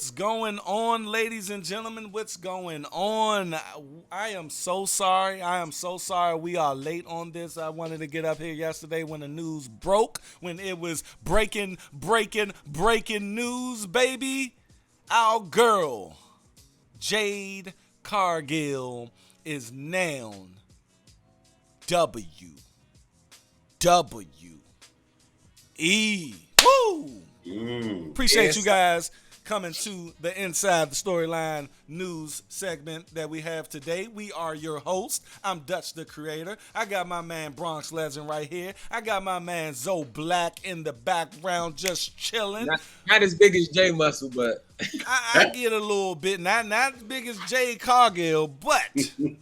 What's going on, ladies and gentlemen? What's going on? I am so sorry. We are late on this. I wanted to get up here yesterday when the news broke, when it was breaking news, baby. Our girl, Jade Cargill, is now WWE. Woo! Appreciate you guys coming to the Inside the Storyline news segment that we have today. We are your host. I'm Dutch the Creator. I got my man Bronx Legend right here. I got my man Zoe Black in the background just chilling. Not as big as Jay Muscle, but I get a little bit, not as big as Jade Cargill, but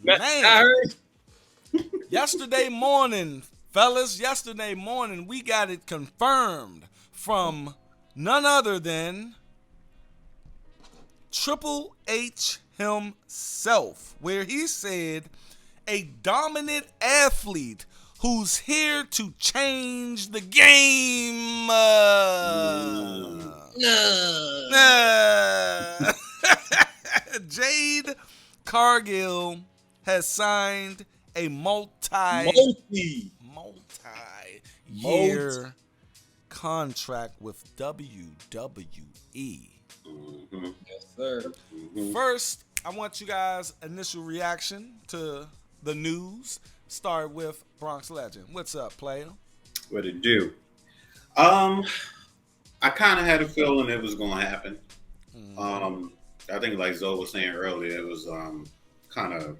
man, yesterday morning, we got it confirmed from none other than Triple H himself, where he said a dominant athlete who's here to change the game. Jade Cargill has signed a multi-year contract with WWE. Yes, sir. First, I want you guys' initial reaction to the news. Start with Bronx Legend. What's up, player? What it do? I kind of had a feeling it was going to happen. I think, like Zoe was saying earlier, it was kind of,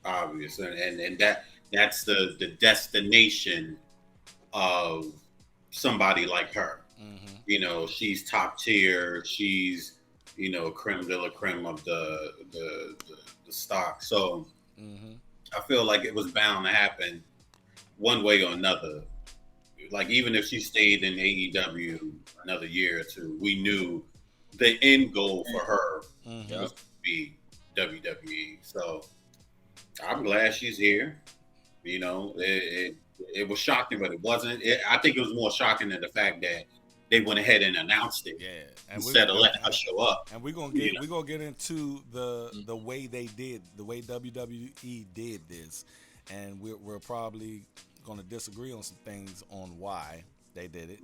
obvious, and that's the destination of somebody like her. She's top tier. She's, creme de la creme of the stock. So I feel like it was bound to happen one way or another. Like, even if she stayed in AEW another year or two, we knew the end goal for her was to be WWE. So I'm glad she's here. It was shocking, but it wasn't. I think it was more shocking than the fact that they went ahead and announced it, instead of letting her show up. And we're gonna get into the way they did, the way WWE did this, and we're probably gonna disagree on some things on why they did it.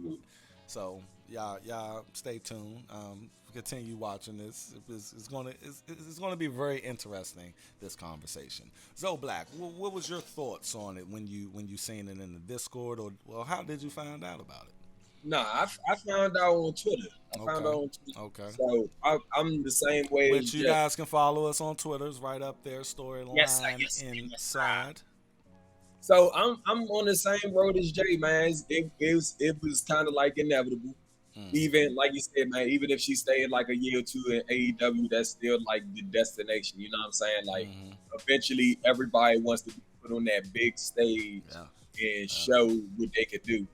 So y'all stay tuned. Continue watching this. It's gonna be very interesting, this conversation. Zoe Black, what was your thoughts on it when you seen it in the Discord, or how did you find out about it? Nah, I found out on Twitter. Okay. So I'm the same way. Which you guys can follow us on Twitter. It's right up there. Storyline inside. So I'm on the same road as Jay, man. It was kind of like inevitable. Even like you said, man, even if she stayed like a year or two in AEW, that's still like the destination. You know what I'm saying? Like eventually everybody wants to be put on that big stage and show what they could do.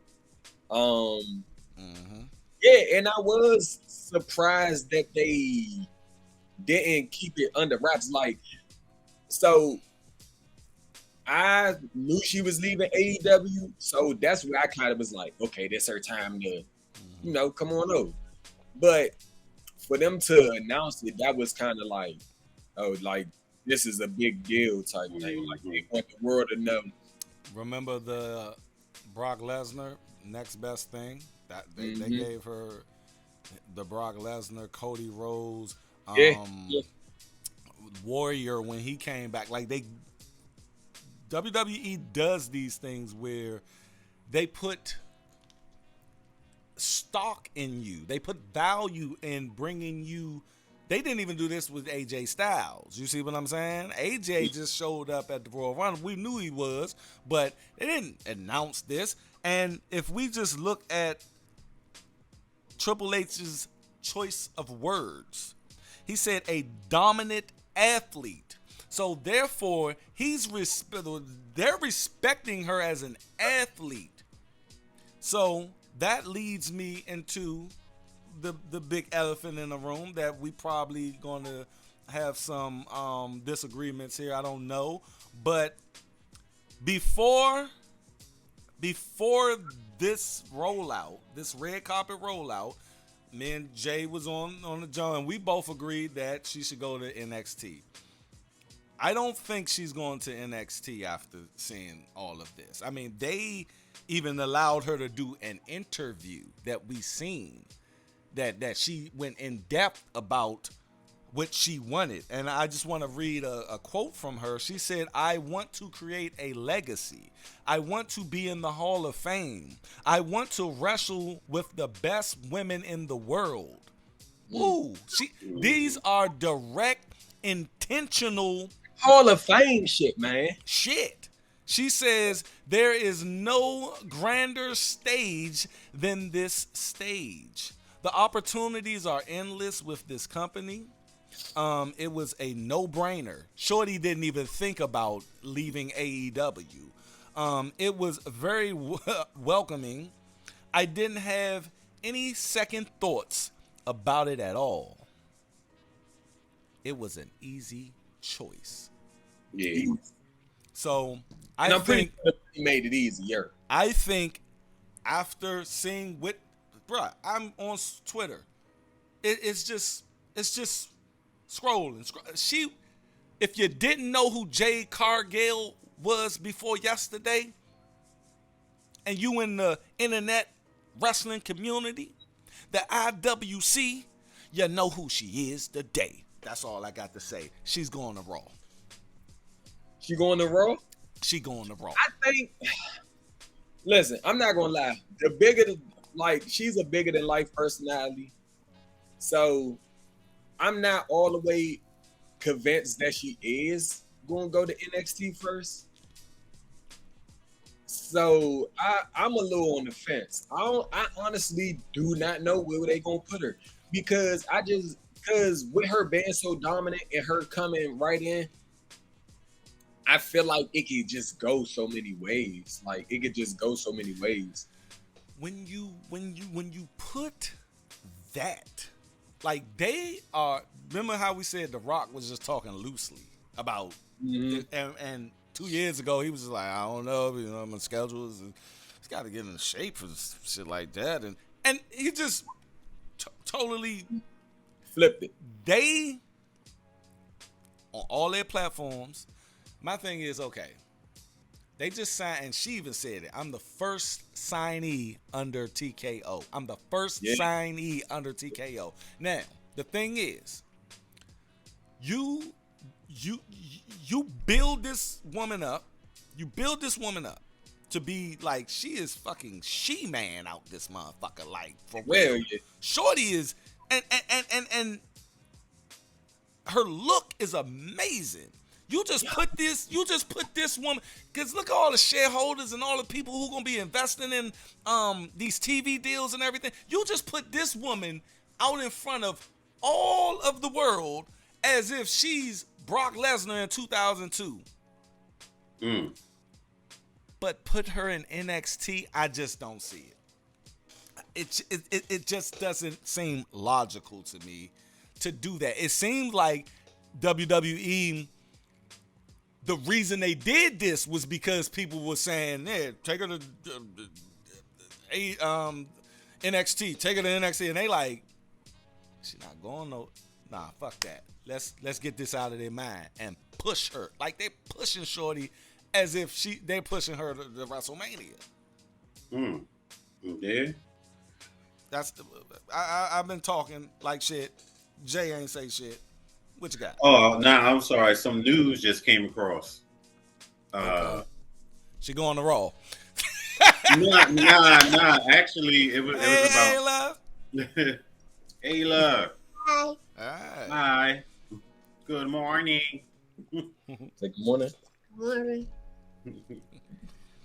Yeah, and I was surprised that they didn't keep it under wraps. Like, so I knew she was leaving AEW, so that's where I kind of was like, okay, this her time to, come on over. But for them to announce it, that was kind of like, like this is a big deal type thing. Like they want the world to know. Remember the Brock Lesnar next best thing that they gave her, the Brock Lesnar, Cody Rhodes, Warrior when he came back. Like WWE does these things where they put stock in you. They put value in bringing you. They didn't even do this with AJ Styles. You see what I'm saying? AJ just showed up at the Royal Rumble. We knew he was, but they didn't announce this. And if we just look at Triple H's choice of words, he said a dominant athlete. So therefore, they're respecting her as an athlete. So that leads me into the big elephant in the room that we probably going to have some disagreements here. I don't know, but before this rollout, this red carpet rollout, Me and Jay was on the joint, and we both agreed that she should go to NXT. I don't think she's going to NXT after seeing all of this. I mean, they even allowed her to do an interview that we seen that she went in depth about what she wanted. And I just want to read a quote from her. She said, "I want to create a legacy. I want to be in the Hall of Fame. I want to wrestle with the best women in the world." Ooh, these are direct, intentional Hall of Fame shit, man. shit. She says, "There is no grander stage than this stage. The opportunities are endless with this company." It was a no-brainer. Shorty didn't even think about leaving AEW. It was very welcoming. I didn't have any second thoughts about it at all. It was an easy choice. Yeah. So And I I'm pretty think sure he made it easier. I think after seeing what, bruh, I'm on Twitter. It's just scrolling. She, if you didn't know who Jade Cargill was before yesterday, and you in the internet wrestling community, the IWC, you know who she is today. That's all I got to say. She's going to Raw. She going to Raw? She going to Raw. I think. Listen, I'm not gonna lie. The bigger, she's a bigger than life personality. So, I'm not all the way convinced that she is gonna go to NXT first. So I'm a little on the fence. I honestly do not know where they gonna put her because with her being so dominant and her coming right in, I feel like it could just go so many ways. Like it could just go so many ways. When you put that, like they are. Remember how we said The Rock was just talking loosely about, and 2 years ago he was just like, I don't know, my schedule is. He's got to get in shape for shit like that, and he just totally flipped it. They on all their platforms. My thing is, okay, they just signed, and she even said it. I'm the first signee under TKO. I'm the first signee under TKO. Now, the thing is, you build this woman up. You build this woman up to be like, she is fucking She-Man out this motherfucker. Like, for real. Yeah. Shorty is, and her look is amazing. You just put this woman, because look at all the shareholders and all the people who gonna be investing in these TV deals and everything. You just put this woman out in front of all of the world as if she's Brock Lesnar in 2002. But put her in NXT, I just don't see it. It just doesn't seem logical to me to do that. It seems like WWE, the reason they did this was because people were saying, "Yeah, take her to NXT, take her to NXT," and they like, she's not going no. Nah, fuck that. Let's get this out of their mind and push her like they're pushing Shorty as if they're pushing her to WrestleMania. Yeah. That's I've been talking like shit. Jay ain't say shit. What you got? Oh, I'm sorry. Some news just came across. Okay. She going to Raw. Nah. Actually, it was about. Hey, love. Hey, love. Hi. Hi. Good morning. Good morning. Morning.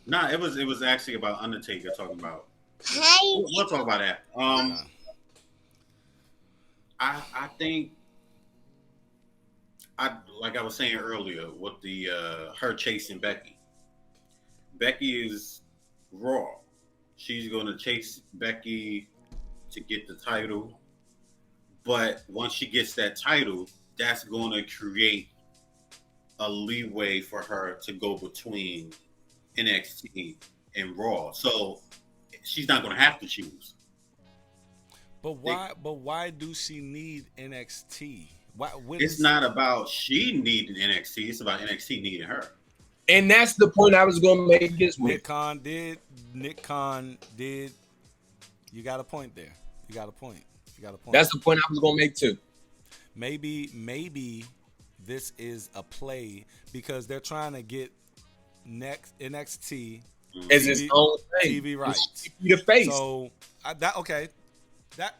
Nah, it was actually about Undertaker talking about. Hi. We'll talk about that. I think, like I was saying earlier, with the her chasing Becky. Becky is Raw. She's gonna chase Becky to get the title, but once she gets that title, that's gonna create a leeway for her to go between NXT and Raw. So she's not gonna have to choose. But why? But why do she need NXT? Why? It's not about she needing NXT. It's about NXT needing her. And that's the point I was gonna make this week. Nick Khan did. You got a point there. You got a point. That's the point I was gonna make too. Maybe this is a play because they're trying to get next NXT as its own thing. TV rights. The face. So that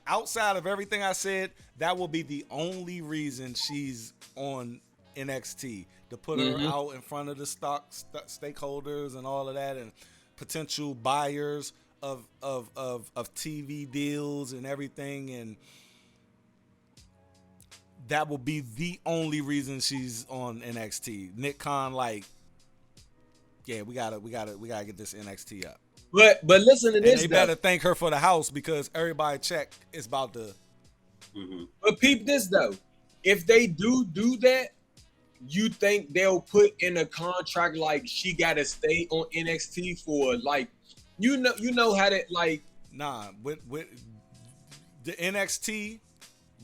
outside of everything I said, that will be the only reason she's on NXT, to put her out in front of the stakeholders and all of that, and potential buyers of TV deals and everything, and that will be the only reason she's on NXT. Nick Khan, like, yeah, we gotta get this NXT up. But listen to this. They better thank her for the house, because everybody check is about to. But peep this though, if they do that, you think they'll put in a contract like she got to stay on NXT for, like, you know how that, like, nah, with the NXT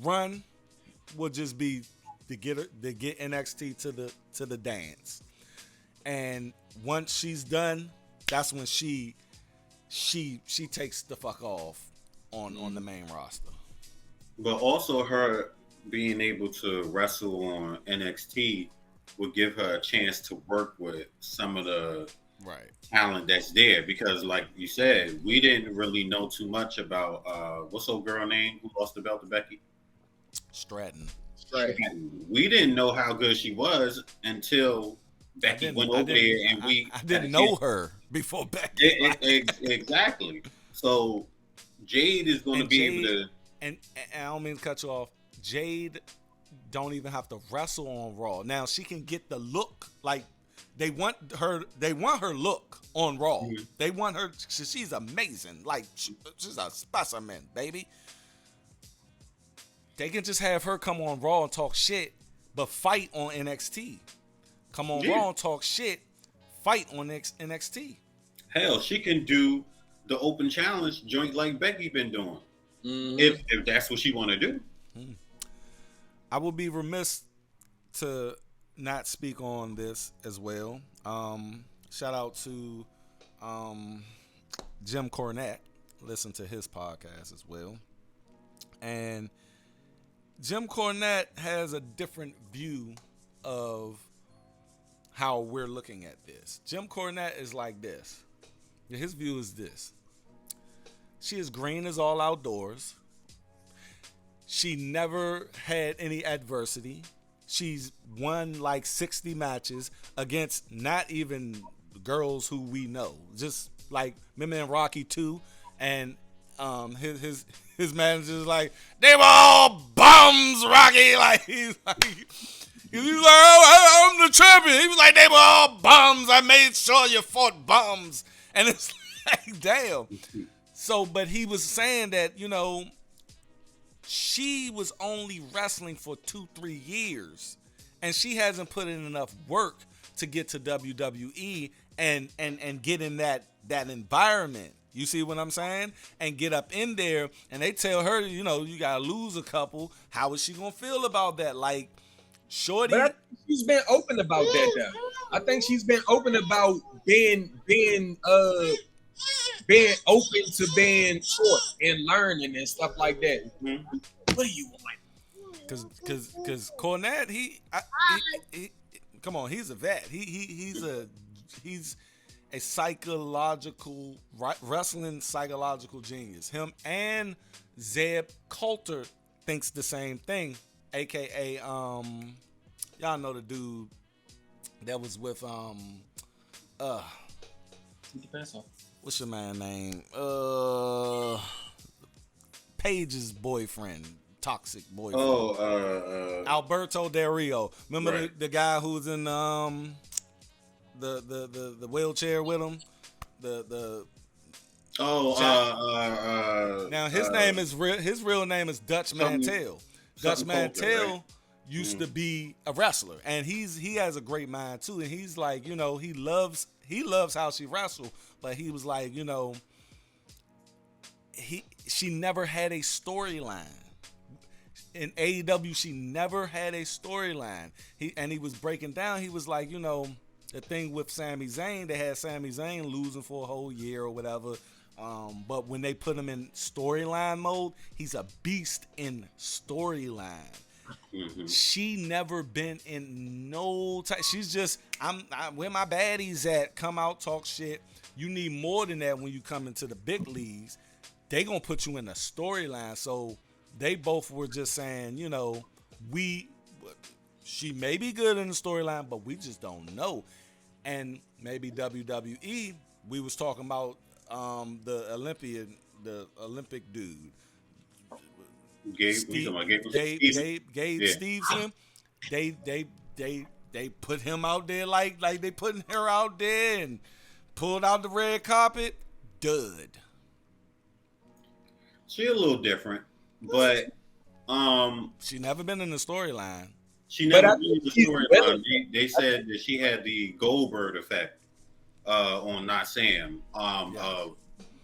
run will just be to get NXT to the dance, and once she's done, that's when she takes the fuck off on the main roster. But also her being able to wrestle on NXT would give her a chance to work with some of the talent that's there, because like you said, we didn't really know too much about what's old girl name who lost the belt to Becky? Stratton. We didn't know how good she was until Becky went over there, and I didn't know her before Becky. Exactly. So Jade is going to be able to. And I don't mean to cut you off. Jade don't even have to wrestle on Raw. Now she can get the look. Like, they want her look on Raw. Mm-hmm. They want her. She's amazing. Like, she's a specimen, baby. They can just have her come on Raw and talk shit, but fight on NXT. Come on Raw and talk shit, fight on NXT. Hell, she can do the open challenge joint like Becky been doing. If that's what she want to do. I would be remiss to not speak on this as well. Shout out to Jim Cornette. Listen to his podcast as well. And Jim Cornette has a different view of how we're looking at this. Jim Cornette is like this. His view is this. She is green as all outdoors. She never had any adversity. She's won like 60 matches against not even girls who we know. Just like Mimi and Rocky too. And his manager's like, they were all bums, Rocky. Like he's like, oh, I'm the champion. He was like, they were all bums. I made sure you fought bums. And it's like, damn. So, but he was saying that, you know, she was only wrestling for 2-3 years, and she hasn't put in enough work to get to WWE and get in that environment. You see what I'm saying? And get up in there, and they tell her, you know, you gotta lose a couple. How is she gonna feel about that? Like, shorty. But I think she's been open about that though. I think she's been open about being open to being taught and learning and stuff like that. Mm-hmm. What do you want? Because Cornette, he come on, he's a vet. He's a psychological wrestling psychological genius. Him and Zeb Coulter thinks the same thing. AKA y'all know the dude that was with what's your man name? Paige's boyfriend, toxic boyfriend. Alberto Del Rio. Remember the guy who was in the wheelchair with him? Now his name is his real name is Dutch Mantel. Dutch Mantel used to be a wrestler, and he has a great mind too. And he's like, you know, he loves how she wrestled, but he was like, you know, she never had a storyline. In AEW, she never had a storyline. He was breaking down. He was like, the thing with Sami Zayn, they had Sami Zayn losing for a whole year or whatever. But when they put him in storyline mode, he's a beast in storyline. Mm-hmm. She never been in no type. She's just, I'm where my baddies at. Come out, talk shit. You need more than that when you come into the big leagues. They gonna put you in a storyline. So they both were just saying, she may be good in the storyline, but we just don't know. And maybe WWE, we was talking about the Olympic dude. Gabe Stevenson. They put him out there like they putting her out there and pulled out the red carpet. Dud. She a little different, but she never been in the storyline. She never been in the storyline. They said that she had the Goldberg effect on Not Sam.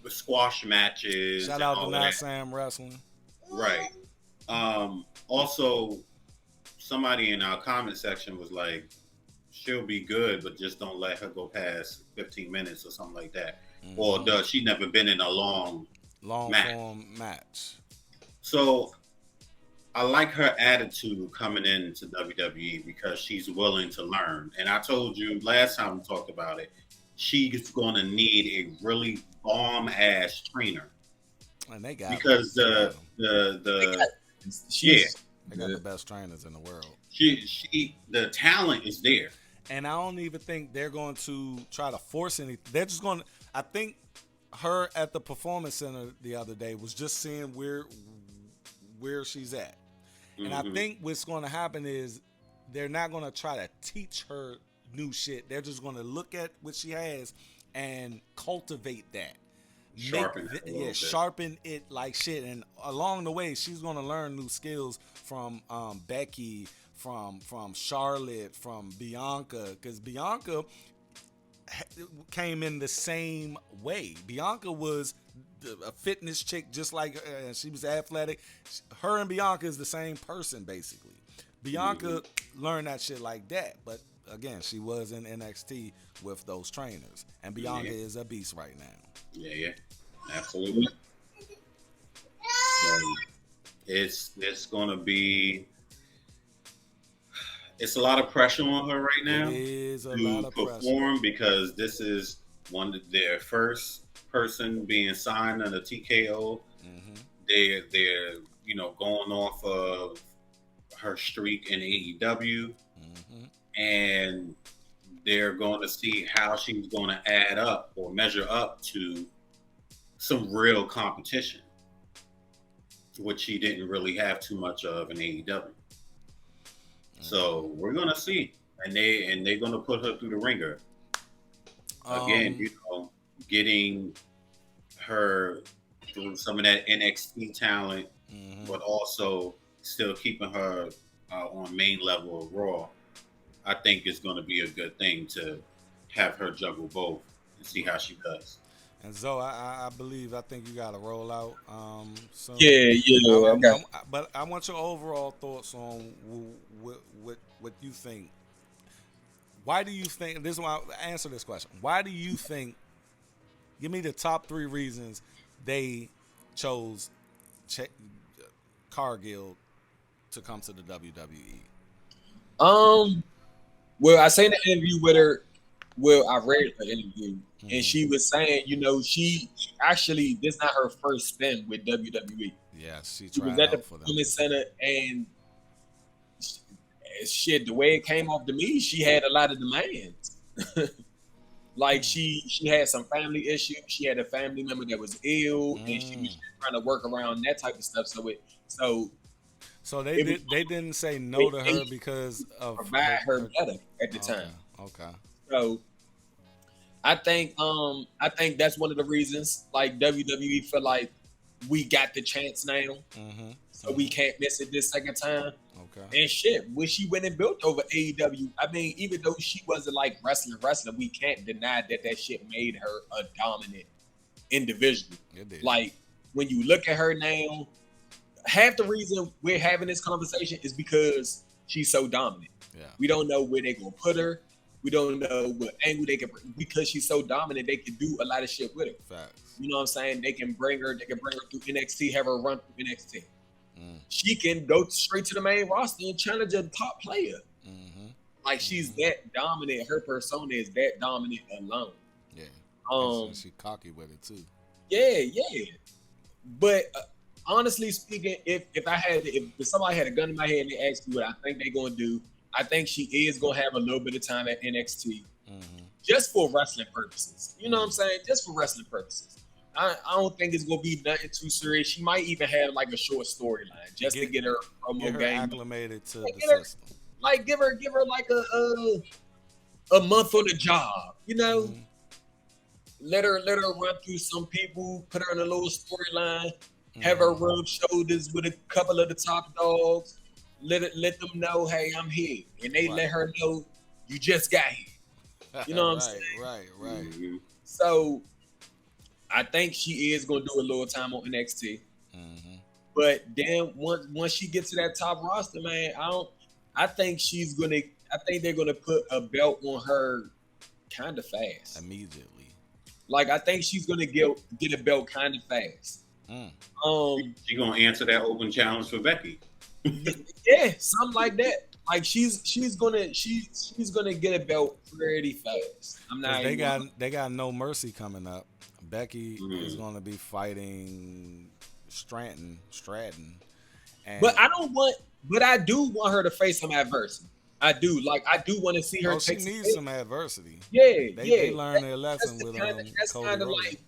Squash matches. Shout out to Not Sam Wrestling. Right. Also, somebody in our comment section was like, she'll be good, but just don't let her go past 15 minutes or something like that. Mm-hmm. Or does she never been in a long form match? So I like her attitude coming into WWE because she's willing to learn. And I told you last time we talked about it, she's going to need a really bomb ass trainer. And they got because they got the best trainers in the world. The talent is there. And I don't even think they're going to try to force anything. They're just going to, I think her at the Performance Center the other day was just seeing where she's at. And I think what's going to happen is they're not going to try to teach her new shit. They're just going to look at what she has and cultivate that. Sharpen it like shit. And along the way, she's going to learn new skills from Becky, from Charlotte, from Bianca. Because Bianca came in the same way. Bianca was a fitness chick, just like she was athletic. Her and Bianca is the same person, basically. Bianca learned that shit like that, but again, she was in NXT with those trainers, and Bianca is a beast right now. Yeah, absolutely. It's gonna be. It's a lot of pressure on her right now. It is a lot of perform because this is one of their first person being signed under TKO. Mm-hmm. They're going off of her streak in AEW, and they're going to see how she's going to add up or measure up to some real competition, which she didn't really have too much of in AEW. So we're gonna see, and they're gonna put her through the ringer again. Getting her through some of that NXT talent, but also still keeping her on main level of Raw. I think it's going to be a good thing to have her juggle both and see how she does. And Zoe, I think you got to roll out. Soon. Yeah. But I want your overall thoughts on what you think. Why do you think? This is why I answer this question. Why do you think? Give me the top 3 reasons they chose Cargill to come to the WWE. Well, I seen the interview with her. Well, I read her interview, and she was saying, she actually, this is not her first stint with WWE. Yeah, she was at the Performance Center, and shit, the way it came off to me, she had a lot of demands. Like she had some family issues. She had a family member that was ill, and she was trying to work around that type of stuff. So they didn't say no to her because of provide her better at the time. Okay. So I think that's one of the reasons. Like WWE feel like we got the chance now, so we can't miss it this second time. Okay. And shit, when she went and built over AEW, I mean, even though she wasn't like wrestler, we can't deny that shit made her a dominant individual. It did. Like when you look at her now, half the reason we're having this conversation is because she's so dominant. Yeah. We don't know where they're gonna put her. We don't know what angle they can bring. Because she's so dominant, they can do a lot of shit with her. Facts. You know what I'm saying? They can bring her through NXT, have her run through NXT. Mm. She can go straight to the main roster and challenge a top player. Mm-hmm. Like she's that dominant. Her persona is that dominant alone. Yeah. She cocky with it too. Yeah. But honestly speaking, if somebody had a gun in my head and they asked me what I think they're gonna do, I think she is gonna have a little bit of time at NXT, just for wrestling purposes. You know what I'm saying? Just for wrestling purposes. I don't think it's gonna be nothing too serious. She might even have like a short storyline just to get her promo game acclimated to the system. Like give her like a month on the job. You know, let her run through some people, put her in a little storyline, have her rub shoulders with a couple of the top dogs. Let them know, hey, I'm here, and they let her know you just got here. You know what I'm saying? Right. Mm-hmm. So I think she is gonna do a little time on NXT. But then once she gets to that top roster, man, I think they're gonna put a belt on her kind of fast. Immediately. Like I think she's gonna get a belt kind of fast. She gonna answer that open challenge for Becky. Yeah, something like that. Like she's gonna get a belt pretty fast. I'm not. They got No Mercy coming up. Becky is gonna be fighting Stratton, but I do want her to face some adversity. I do want to see her. She needs some adversity. Yeah, they learn their lesson with that's Cody kind of Rhodes. like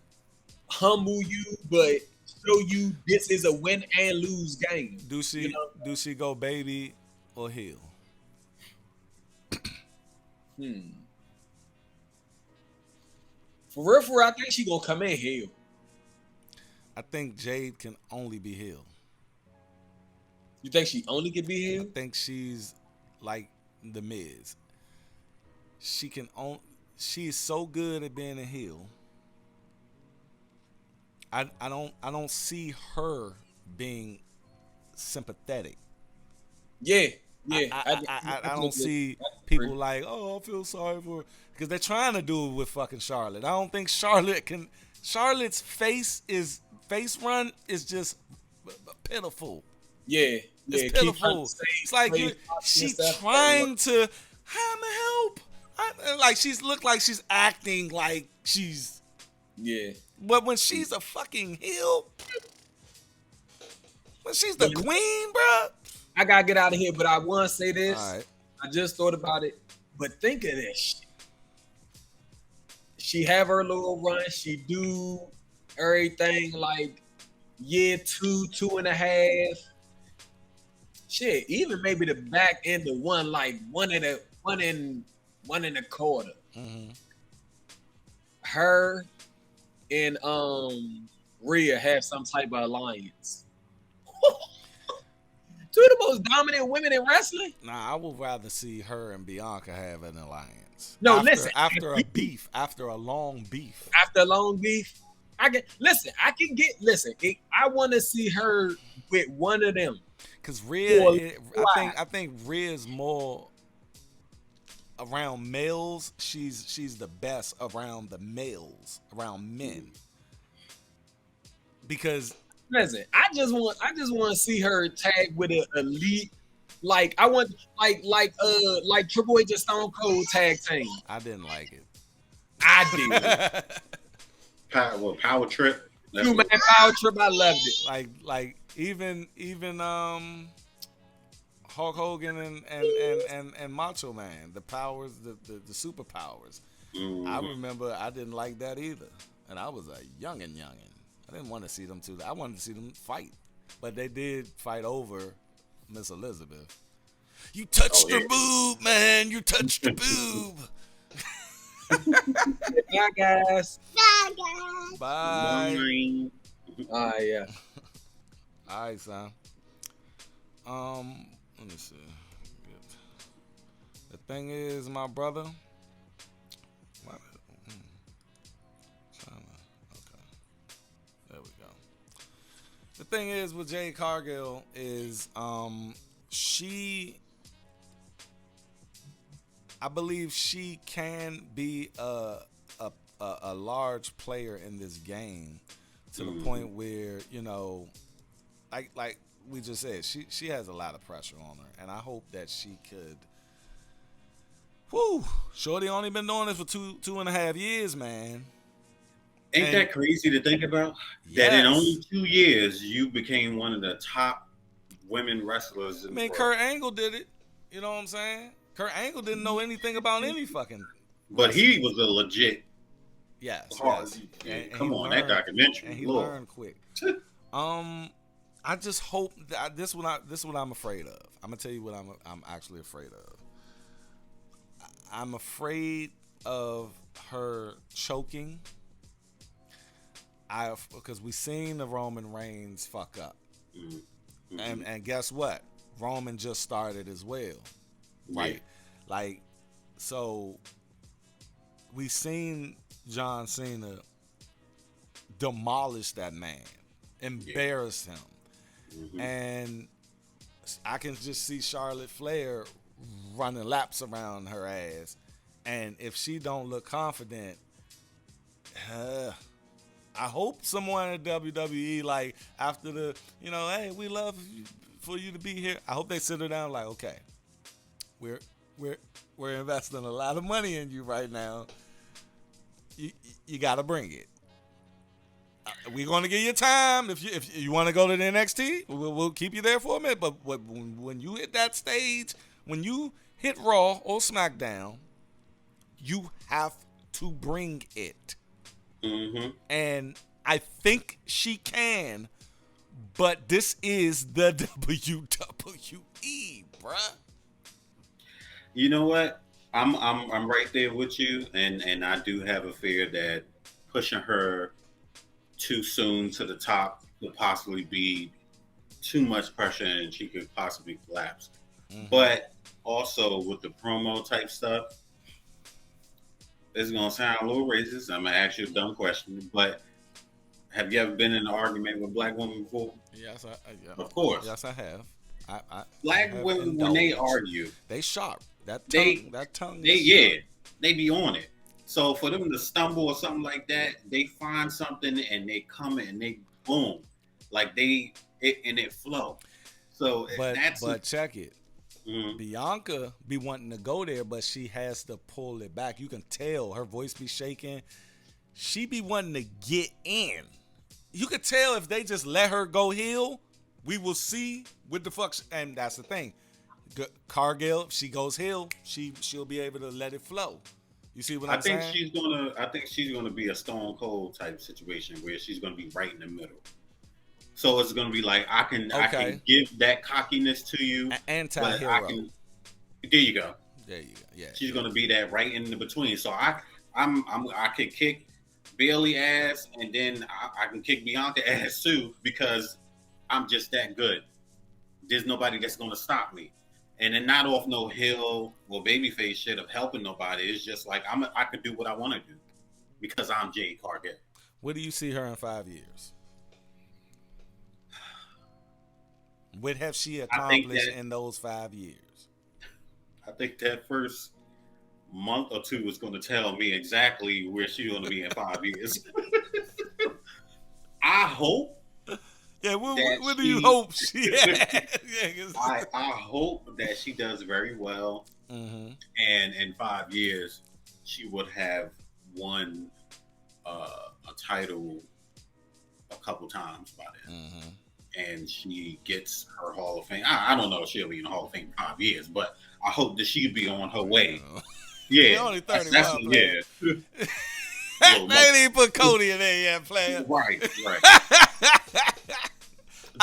humble you, but show you this is a win and lose game. Do she go baby or heel? For real, I think she gonna come in heel. I think Jade can only be heel. You think she only can be heel? I think she's like the Miz. She's so good at being a heel. I don't see her being sympathetic. Yeah. I don't see people like, oh, I feel sorry for her, because they're trying to do it with fucking Charlotte. I don't think Charlotte's face run is just pitiful. Yeah. It's pitiful. It's like she's trying to help. Like she's looked like she's acting like she's. Yeah. But when she's a fucking heel, when she's the queen, bruh. I gotta get out of here, but I want to say this. All right. I just thought about it, but think of this shit. She have her little run. She do everything like year 2.5. Shit, even maybe the back end of one and a quarter. Her and Rhea have some type of alliance. Two of the most dominant women in wrestling. Nah, I would rather see her and Bianca have an alliance. No, after a long beef. After a long beef, I want to see her with one of them. Cause Rhea, I think Rhea's more around males. She's the best around the males, around men. Because listen, I just want to see her tag with an elite. Like I want like Triple H and Stone Cold tag team. I didn't like it. I did. Power Trip. Power Trip. I loved it. Like even Hulk Hogan and Macho Man, the powers, the superpowers. I remember I didn't like that either, and I was a youngin'. I didn't want to see them two. I wanted to see them fight, but they did fight over Miss Elizabeth. You touched her boob, man. You touched her boob. Bye, guys. Bye. Yeah. All right, son. Let me see. The thing is, my brother. Okay. There we go. The thing is with Jade Cargill is she, I believe she can be a large player in this game to the point where, you know, like we just said, she has a lot of pressure on her, and I hope that she could. Whew, Shorty only been doing this for 2.5 years, man. Ain't that crazy to think about? Yes. That in only 2 years you became one of the top women wrestlers in the world. Kurt Angle did it. You know what I'm saying? Kurt Angle didn't know anything about any fucking. But he was a legit. Yes. Come on, that documentary. And he learned quick. I just hope that this is what I'm afraid of. I'm gonna tell you what I'm actually afraid of. I'm afraid of her choking. Because we seen the Roman Reigns fuck up, and guess what? Roman just started as well, right? Yeah. Like, so we seen John Cena demolish that man, embarrass him, and I can just see Charlotte Flair running laps around her ass, and if she don't look confident, I hope someone at WWE, like, after the, you know, hey, we love for you to be here. I hope they sit her down like, okay, we're investing a lot of money in you right now. You got to bring it. We're going to give you time. If you want to go to the NXT, we'll keep you there for a minute. But when you hit that stage, when you hit Raw or SmackDown, you have to bring it. And I think she can, but this is the WWE, bruh. You know what? I'm right there with you, and I do have a fear that pushing her too soon to the top could possibly be too much pressure, and she could possibly collapse. But also with the promo type stuff, it's gonna sound a little racist. I'm gonna ask you a dumb question, but have you ever been in an argument with black women before? Yes, yeah. Of course. Yes, I have. Black women, when they argue, they sharp. That tongue. They be on it. So for them to stumble or something like that, they find something and they come and they boom, like it flow. So but check it. Bianca be wanting to go there, but she has to pull it back. You can tell her voice be shaking. She be wanting to get in. You could tell if they just let her go heel, we will see what the fuck. And that's the thing. Cargill, if she goes heel, she'll be able to let it flow. You see what I'm saying? I think she's gonna be a Stone Cold type situation where she's gonna be right in the middle. So it's gonna be like I can give that cockiness to you, anti-hero. There you go. Yeah. She's gonna be that right in the between. So I could kick Bailey ass, and then I can kick Bianca ass too because I'm just that good. There's nobody that's gonna stop me, and then not off no heel or babyface shit of helping nobody. It's just like I could do what I want to do because I'm Jade Cargill. Where do you see her in 5 years? What have she accomplished in those 5 years? I think that first month or two is going to tell me exactly where she's going to be in 5 years. I hope. Yeah, what do you hope she has? I hope that she does very well. And in 5 years, she would have won a title a couple times by then. And she gets her Hall of Fame. I don't know if she'll be in the Hall of Fame in 5 years, but I hope that she'll be on her way. Yeah, only 30 that's player. Yeah. They didn't even put Cody in there yet, player. Right.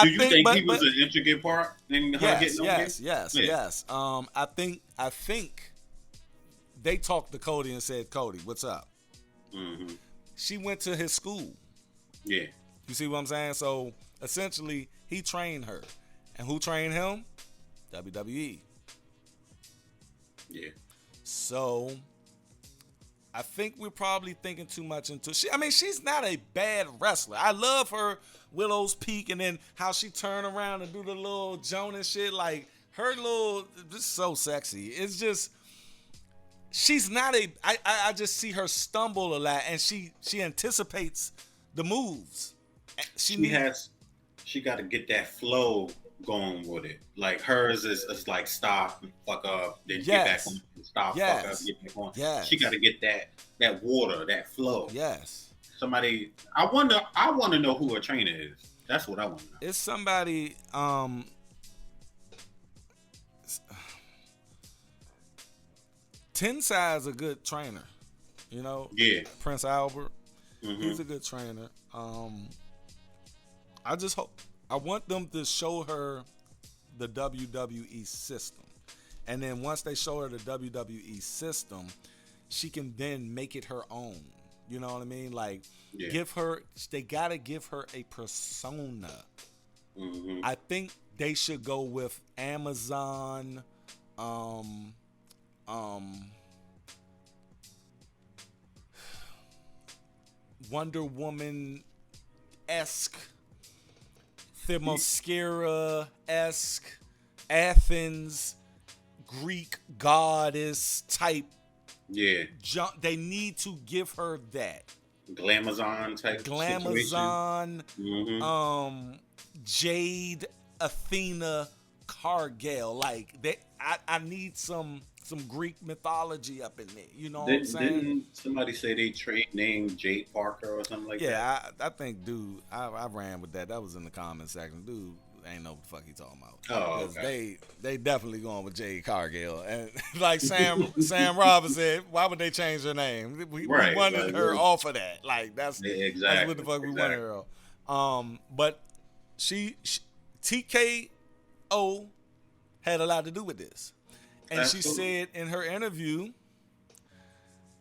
Do you think he was an intricate part in her getting on Yes. I think they talked to Cody and said, Cody, what's up? She went to his school. Yeah. You see what I'm saying? So essentially, he trained her. And who trained him? WWE. Yeah. So I think we're probably thinking too much into she. I mean, she's not a bad wrestler. I love her Willow's Peak and then how she turn around and do the little Jonas shit. Like her little, this is so sexy. It's just she's not a. I just see her stumble a lot, and she anticipates the moves. She got to get that flow going with it. Like hers is like stop and fuck up, then get back on, stop, fuck up, get back on. Yes. She got to get that water, that flow. Yes. Somebody, I want to know who her trainer is. That's what I want to know. It's somebody. Tensai's a good trainer. You know. Yeah. Prince Albert. Mm-hmm. He's a good trainer. I just hope. I want them to show her the WWE system. And then once they show her the WWE system, she can then make it her own. You know what I mean? Like, they got to give her a persona. Mm-hmm. I think they should go with Amazon, Wonder Woman-esque, Themyscira-esque, Athens, Greek goddess type. Yeah. They need to give her that. Glamazon type Glamazon, situation. Jade, Athena, Cargill. Like I need some Greek mythology up in there. You know what I'm saying? Didn't somebody say they named Jade Parker or something like that? Yeah, I think, dude, I ran with that. That was in the comment section. Dude ain't know what the fuck he talking about. Oh, okay. They definitely going with Jade Cargill. And like Sam Roberts said, why would they change her name? We wanted her off of that. Like that's what the fuck we wanted her off. But she TKO had a lot to do with this. And she said in her interview,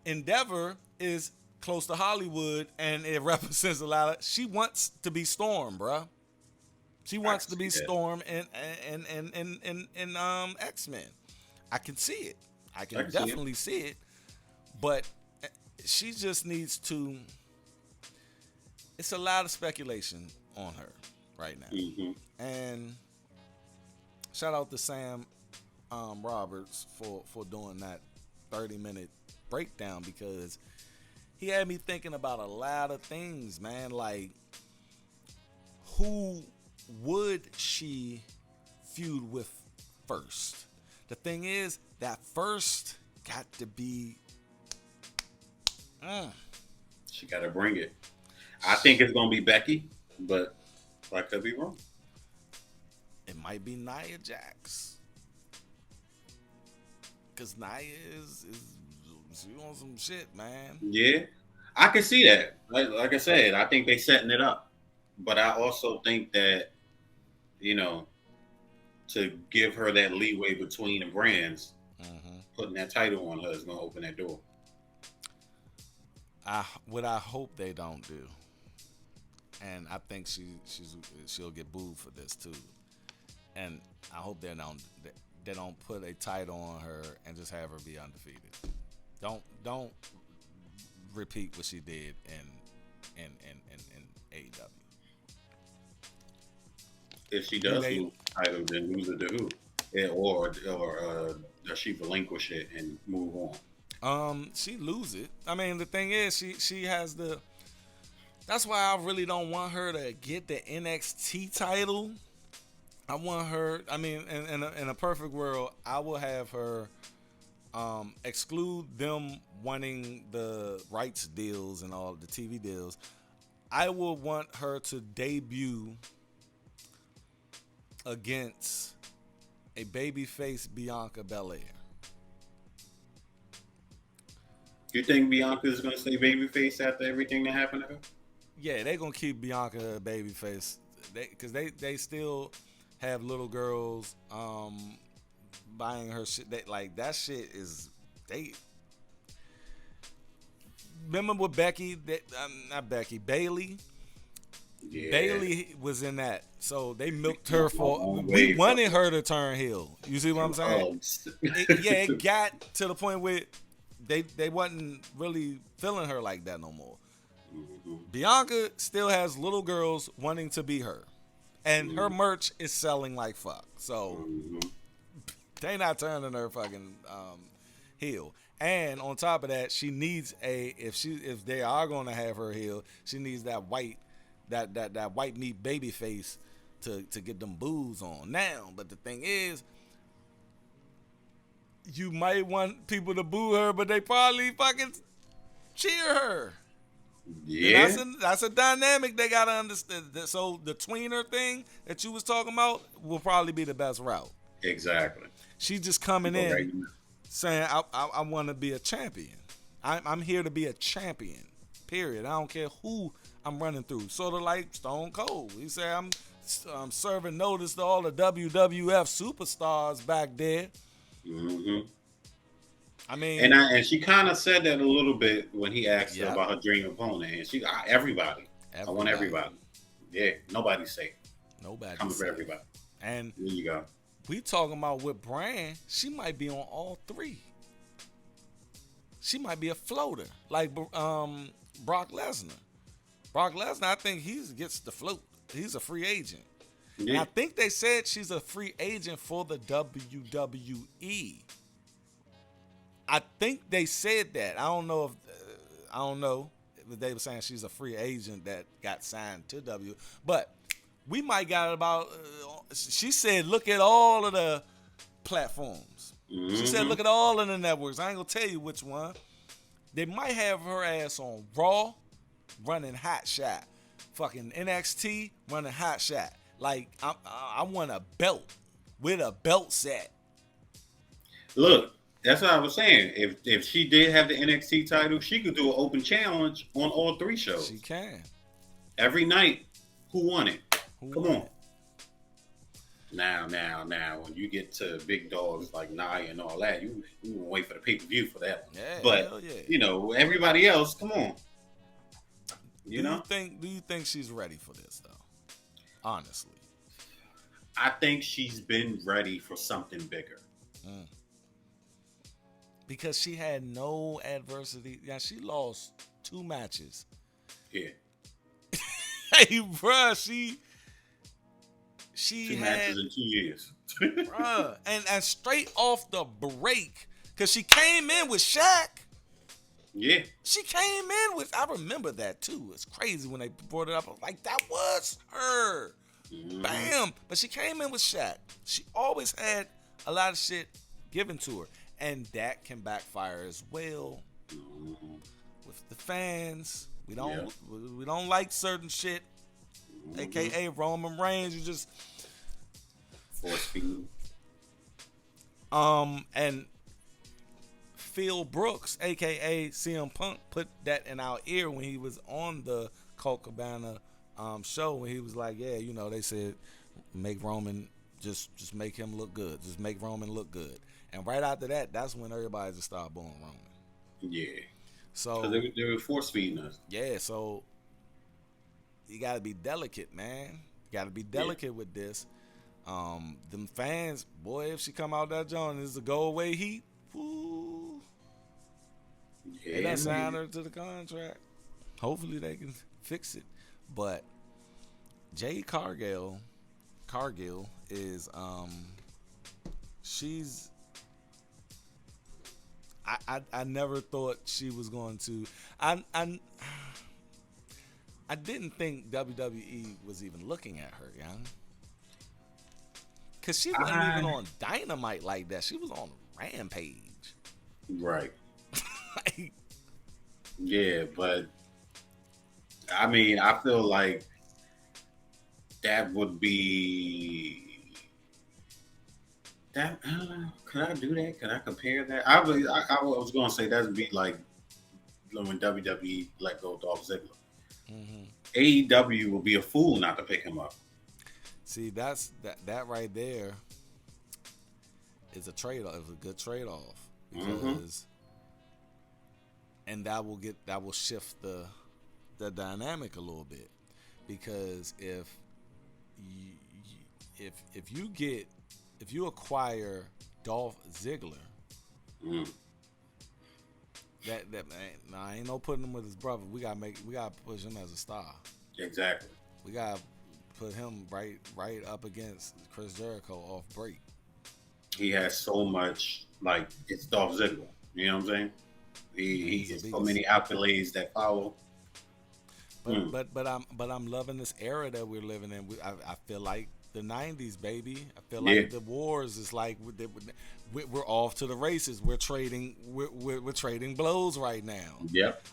Endeavor is close to Hollywood and it represents a lot of. She wants to be Storm, bruh. She wants to be Storm and X-Men. I can see it. I can definitely see it. But she just needs to. It's a lot of speculation on her right now. Mm-hmm. And shout out to Sam Roberts for doing that 30-minute breakdown because he had me thinking about a lot of things, man. Like, who would she feud with first? The thing is, that first got to be. She got to bring it. I think it's gonna be Becky, but I could be wrong. It might be Nia Jax. Cause Nia is she on some shit, man. Yeah, I can see that. Like I said, I think they setting it up, but I also think that to give her that leeway between the brands, putting that title on her is gonna open that door. What I hope they don't do, and I think she'll get booed for this too, and I hope they don't put a title on her and just have her be undefeated. Don't repeat what she did in AEW. If she does lose the title, then lose it to who? Yeah, or does she relinquish it and move on? She lose it. I mean, the thing is, she has the. That's why I really don't want her to get the NXT title. I want her. I mean, in a perfect world, I will have her exclude them wanting the rights deals and all the TV deals. I will want her to debut against a babyface Bianca Belair. You think Bianca is going to stay babyface after everything that happened to her? Yeah, they're going to keep Bianca babyface because they still have little girls buying her shit. That shit is they. Remember with Becky? Not Becky. Bailey. Yeah. Bailey was in that, so they milked her for. We wanted her to turn heel. You see what I'm saying? It got to the point where they wasn't really feeling her like that no more. Mm-hmm. Bianca still has little girls wanting to be her, and her merch is selling like fuck. So they not turning her fucking heel. And on top of that, she needs if they are going to have her heel, she needs that white meat baby face to get them boos on now. But the thing is, you might want people to boo her, but they probably fucking cheer her. Yeah. That's a dynamic they gotta understand. So the tweener thing that you was talking about will probably be the best route. Exactly. She's just coming in saying, I want to be a champion. I'm here to be a champion, period. I don't care who I'm running through. Sort of like Stone Cold. He said, I'm serving notice to all the WWF superstars back there. Mm-hmm. I mean, and she kind of said that a little bit when he asked her about her dream opponent, and she everybody. I want everybody. Yeah, nobody's safe. Nobody's coming for everybody. And there you go. We talking about with brand, she might be on all three. She might be a floater like Brock Lesnar. Brock Lesnar, I think he gets the float. He's a free agent. Yeah. And I think they said she's a free agent for the WWE. I think they said that. I don't know if they were saying she's a free agent that got signed to W. But we might got about. She said, look at all of the platforms. Mm-hmm. She said, look at all of the networks. I ain't gonna tell you which one. They might have her ass on Raw, running Hot Shot. Fucking NXT running Hot Shot. Like I want a belt with a belt set. Look. That's what I was saying. If she did have the NXT title, she could do an open challenge on all three shows. She can. Every night, who won it? Come on. Now, when you get to big dogs like Nia and all that, you wait for the pay-per-view for that one. Yeah, but, you know, everybody else, come on. Do you think she's ready for this, though? Honestly. I think she's been ready for something bigger. Mm. Because she had no adversity. Yeah, she lost 2 matches. Yeah. Hey, bruh, she 2 matches in 2 years. Bruh, and straight off the break, because she came in with Shaq. Yeah. She came in with, I remember that too. It's crazy when they brought it up. I was like, that was her. Mm-hmm. Bam. But she came in with Shaq. She always had a lot of shit given to her. And that can backfire as well with the fans. We don't like certain shit, aka Roman Reigns. You just force feed. And Phil Brooks, aka CM Punk, put that in our ear when he was on the Colt Cabana show. When he was like, "Yeah, you know, they said make Roman just make him look good. Just make Roman look good." And right after that, that's when everybody just started booing Roman. Yeah. So they were force feeding us. Yeah. So you got to be delicate, man. You got to be delicate with this. Them fans, boy, if she come out that joint, is a go away heat. Woo. Yeah, they done signed her to the contract. Hopefully they can fix it. But Jade Cargill is she's. I never thought she was going to. I didn't think WWE was even looking at her, young. Because she wasn't even on Dynamite like that. She was on Rampage. Right. Yeah, but I mean, I feel like that would be that. Could I do that? Could I compare that? I was going to say that would be like when WWE let go of Dolph Ziggler. Mm-hmm. AEW will be a fool not to pick him up. See, that right there is a trade-off. It's a good trade-off because, and that will shift the dynamic a little bit, because if you acquire Dolph Ziggler, That man, nah, ain't no putting him with his brother. We gotta push him as a star. Exactly. We gotta put him right up against Chris Jericho off break. He has so much, like, it's Dolph Ziggler. You know what I'm saying? He He's a has beast. so many accolades that follow. But I'm loving this era that we're living in. I feel like the '90s, baby. I feel like the wars is like we're off to the races. We're trading blows right now. Yep.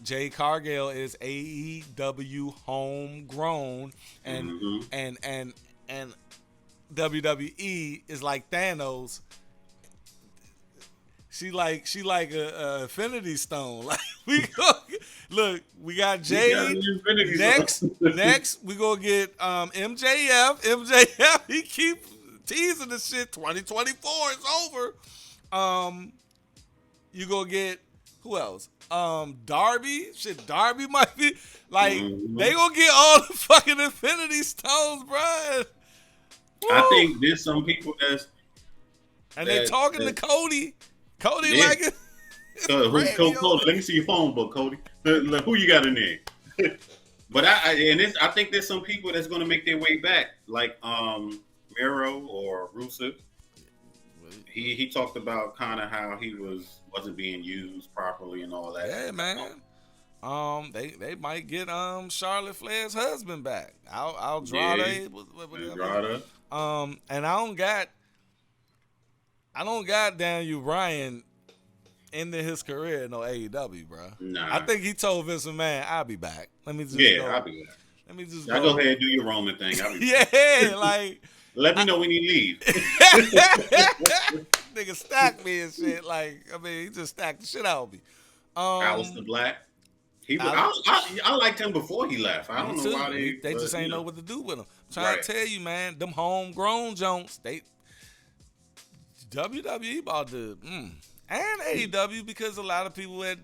Jade Cargill is AEW homegrown, and WWE is like Thanos. She like a Infinity Stone. Like we got Jade. Next we gonna get MJF. MJF, he keep teasing this shit. 2024 is over. You gonna get who else? Darby. Shit, Darby might be like they gonna get all the fucking Infinity Stones, bruh. I think there's some people they talking to Cody. Cody like it. Cody, let me see your phone book, Cody. Who you got in there? But I think there's some people that's going to make their way back, like Miro or Rusev. He talked about kind of how he wasn't being used properly and all that. Yeah, man. They might get Charlotte Flair's husband back. Andrade. Andrade. And I don't got Daniel Bryan ending his career in no AEW, bro. Nah. I think he told Vince McMahon, "I'll be back. Let me just I'll be back. Let me just go ahead and do your Roman thing. Like let me know when you leave." Nigga stacked me and shit. Like, I mean, he just stacked the shit out of me. Aleister Black. I liked him before he left. I don't know why they just ain't know what to do with him. I'm trying to tell you, man, them homegrown Jones, WWE about to and AEW, because a lot of people had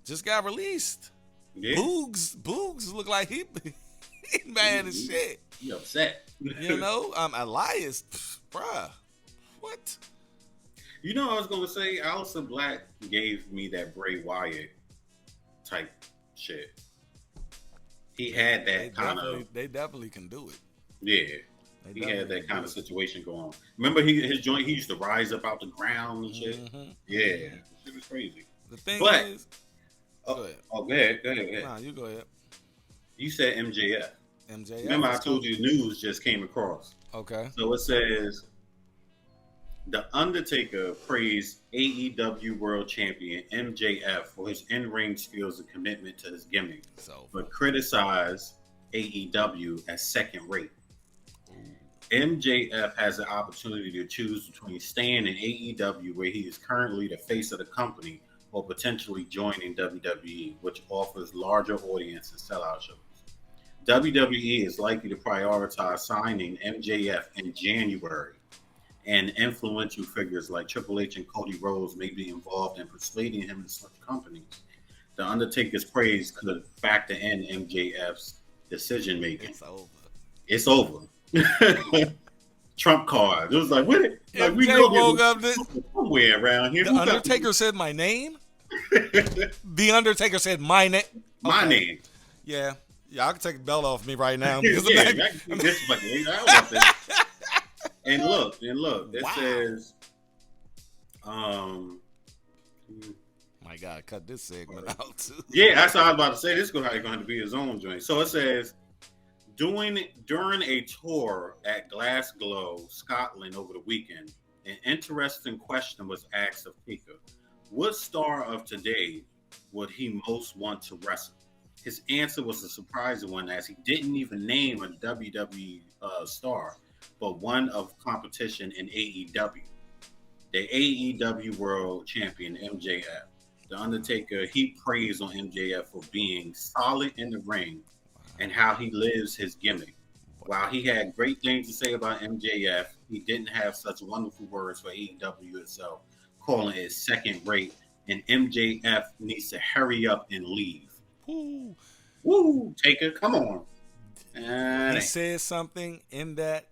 just got released. Yeah. Boogs look like he mad as shit. He upset. You know, Elias, bruh, what? You know, I was gonna say, Aleister Black gave me that Bray Wyatt type shit. He had that kind of. They definitely can do it. Yeah. He had that kind of situation going on. Remember, his joint, he used to rise up out the ground and shit. Mm-hmm. Yeah, it was crazy. The thing is, go ahead. Nah, you go ahead. You said MJF. Remember, I told you news just came across. Okay. So it says, the Undertaker praised AEW World Champion MJF for his in-ring skills and commitment to his gimmick, but criticized AEW as second-rate. MJF has the opportunity to choose between staying in AEW, where he is currently the face of the company, or potentially joining WWE, which offers larger audience and sellout shows. WWE is likely to prioritize signing MJF in January, and influential figures like Triple H and Cody Rhodes may be involved in persuading him to switch companies. The Undertaker's praise could factor in MJF's decision making. It's over. Trump card. It was like, what? Like, we woke up somewhere around here. The Undertaker said my name. The Undertaker said my name. My name. Yeah, I can take the belt off me right now. And look. It says, my God, cut this segment out too. Yeah, that's what I was about to say. This is going to have to be his own joint. So it says, during a tour at Glasgow, Scotland over the weekend, an interesting question was asked of Taker. What star of today would he most want to wrestle? His answer was a surprising one, as he didn't even name a WWE star, but one of competition in AEW. The AEW World Champion, MJF. The Undertaker, he praised on MJF for being solid in the ring and how he lives his gimmick. While he had great things to say about MJF, he didn't have such wonderful words for AEW itself, calling it second rate, and MJF needs to hurry up and leave. Woo, Taker, come on. He said something in that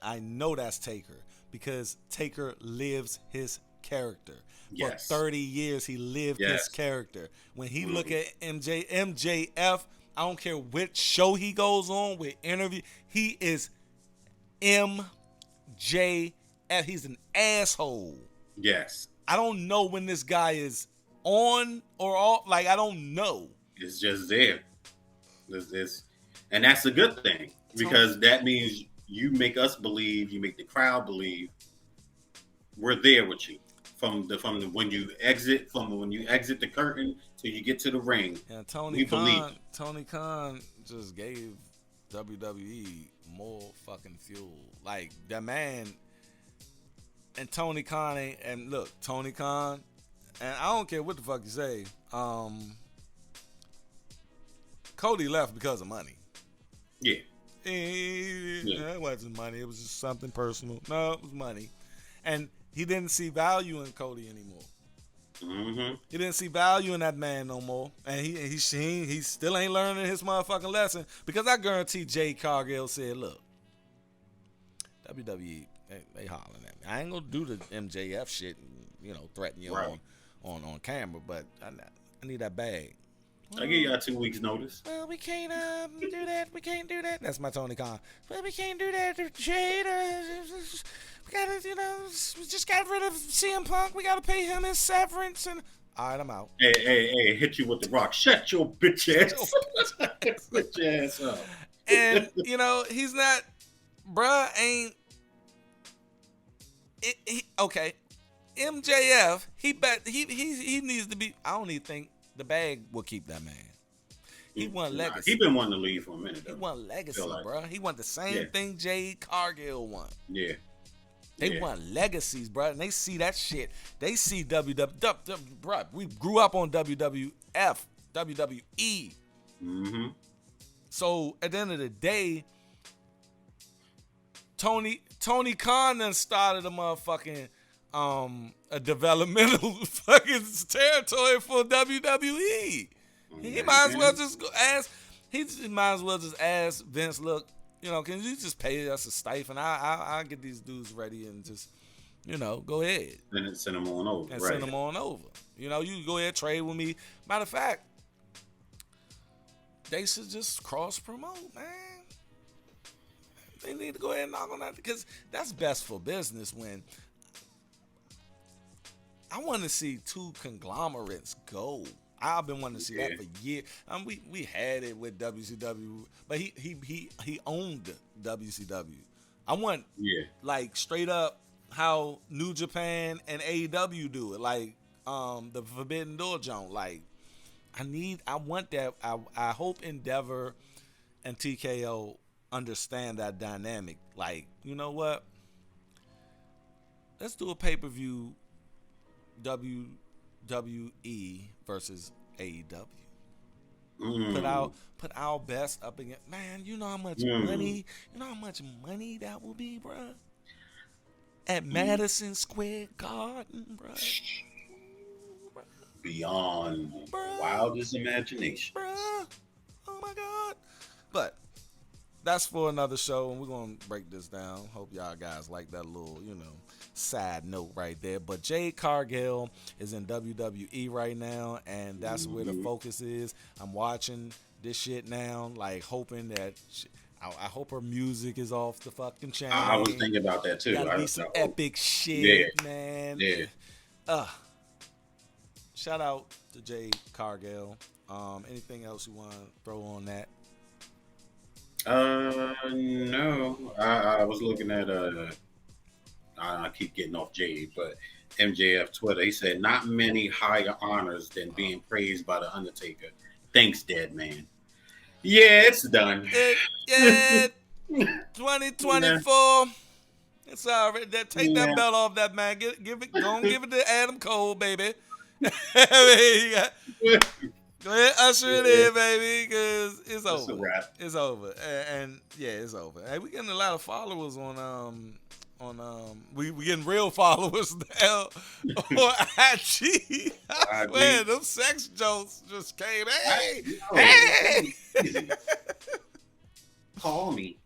I know that's Taker, because Taker lives his character. Yes. For 30 years, he lived his Yes. character. When he look at MJF, I don't care which show he goes on, with interview, he is MJF. He's an asshole. Yes. I don't know when this guy is on or off. Like, I don't know. It's just there. And that's a good thing, because that means you make us believe, you make the crowd believe we're there with you from when you exit the curtain till you get to the ring. And We believe. Tony Khan just gave WWE more fucking fuel. Like, that man. And Tony Khan and I don't care what the fuck you say. Cody left because of money. Yeah. It wasn't money. It was just something personal. No, it was money. And he didn't see value in Cody anymore. Mm-hmm. He didn't see value in that man no more. And he still ain't learning his motherfucking lesson. Because I guarantee Jade Cargill said, look, WWE, they hollering at me. I ain't gonna do the MJF shit and, threaten you on camera, but I need that bag. I give y'all 2 weeks notice. Well, we can't do that. We can't do that. That's my Tony Khan. Well, we can't do that, Jade. We gotta, we just got rid of CM Punk. We gotta pay him his severance. And all right, I'm out. Hey, hit you with the rock. Shut your bitch ass. Shut your ass up. And he's not, bruh. Ain't okay. MJF, he needs to be. I don't even think the bag will keep that man. He won legacy. He been wanting to leave for a minute though. He won legacy, bro. He won the same thing Jade Cargill won. Yeah. They won legacies, bro. And they see that shit. They see WWE. Bro, we grew up on WWE. Mm-hmm. So at the end of the day, Tony Khan done started a motherfucking a developmental fucking territory for WWE. He might as well just ask Vince, look, can you just pay us a stipend? I'll get these dudes ready and just, go ahead. And send them on over. And send them on over. You go ahead, trade with me. Matter of fact, they should just cross promote, man. They need to go ahead and knock on that, because that's best for business. When I want to see two conglomerates go. I've been wanting to see that for years. We had it with WCW, but he owned WCW. I want like straight up how New Japan and AEW do it, like the Forbidden Door joint. Like I want that. I hope Endeavor and TKO understand that dynamic. Like, you know what? Let's do a pay-per-view WWE versus AEW. Put our best up against, man, you know how much money that will be, bruh. At Madison Square Garden, bruh. Beyond wildest imagination. Bruh. Oh my God. But that's for another show, and we're going to break this down. Hope y'all guys like that little, side note right there. But Jade Cargill is in WWE right now, and that's where the focus is. I'm watching this shit now, like hoping that I hope her music is off the fucking chain. I was thinking about that too. Gotta be some epic shit, man. Yeah. Shout out to Jade Cargill. Anything else you want to throw on that? No. I was looking at I keep getting off Jade, but MJF Twitter, he said, not many higher honors than being praised by the Undertaker. Thanks, dead man. Yeah, it's done. 2024. It's all right. Take that belt off that man. Give it to Adam Cole, baby. Go ahead, usher it in, baby, because it's over. A wrap. It's over, and it's over. Hey, we getting a lot of followers on we getting real followers now on IG. I swear, them sex jokes just came. Hey. Call me.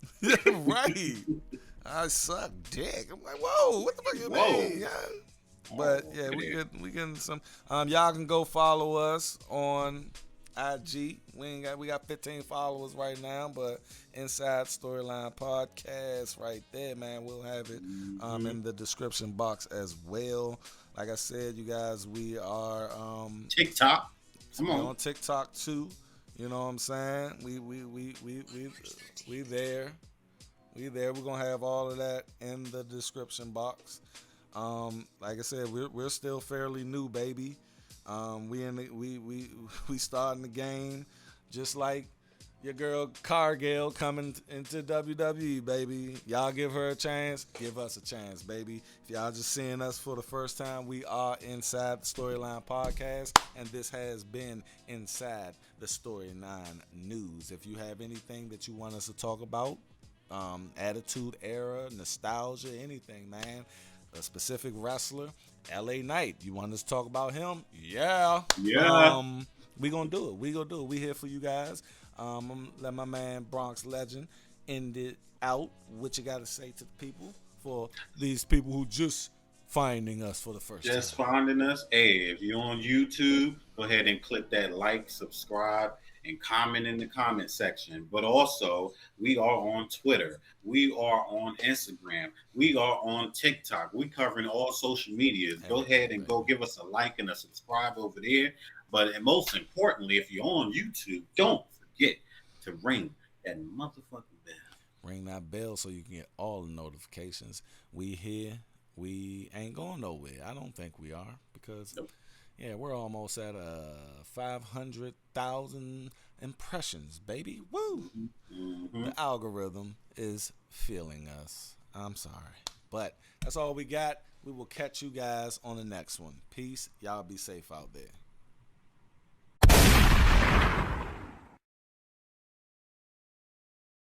Right. I suck dick. I'm like, whoa, what the fuck you mean? But yeah, we getting some. Y'all can go follow us on IG. We got 15 followers right now, but Inside Storyline Podcast right there, man. We'll have it in the description box as well. Like I said, you guys, we are TikTok. Come we on. on TikTok too. You know what I'm saying? We there. We there. We're gonna have all of that in the description box. Like I said, we're still fairly new, baby. We starting the game just like your girl Cargill coming into WWE, baby. Y'all give her a chance, give us a chance, baby. If y'all just seeing us for the first time, we are Inside the Storyline Podcast, and this has been Inside the Storyline News. If you have anything that you want us to talk about, attitude era, nostalgia, anything, man. A specific wrestler, LA Knight. You want us to talk about him? Yeah. We gonna do it. We here for you guys. I'm gonna let my man Bronx Legend end it out. What you gotta say to the people, for these people who just finding us for the first time? Just finding us. Hey, if you're on YouTube, go ahead and click that like, subscribe, and comment in the comment section. But also, we are on Twitter. We are on Instagram. We are on TikTok. We covering all social medias. Go ahead and go give us a like and a subscribe over there. But most importantly, if you're on YouTube, don't forget to ring that motherfucking bell. Ring that bell so you can get all the notifications. We here. We ain't going nowhere. I don't think we are, because yeah, we're almost at 500,000 impressions, baby. Woo! The algorithm is feeling us. I'm sorry, but that's all we got. We will catch you guys on the next one. Peace. Y'all be safe out there.